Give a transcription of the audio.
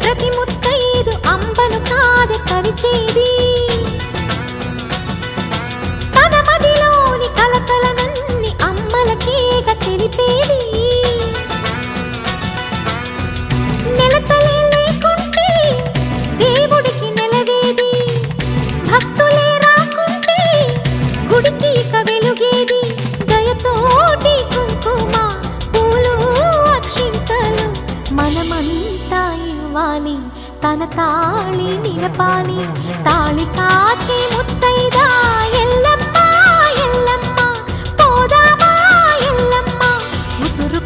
ప్రతి ముత్తైదు అంబను కాదే కవిచేది తన మదిలోని కలకలనన్ని అమ్మలకేగ తెలిపేది నెలతలే లేకుంటే దేవుడికి నెలవేది భక్తులే రాకుంటే గుడికి ఇక వెలుగేది దయతోటి కుంకుమ పూలు అక్షింతలు మనమంతా ఇవ్వాలి తన తాళి నిలపాలి తాళి కాచి ముత్తైదా ఎల్లమ్మ ఎల్లమ్మ పోదామా ఎల్లమ్మ ఉసురు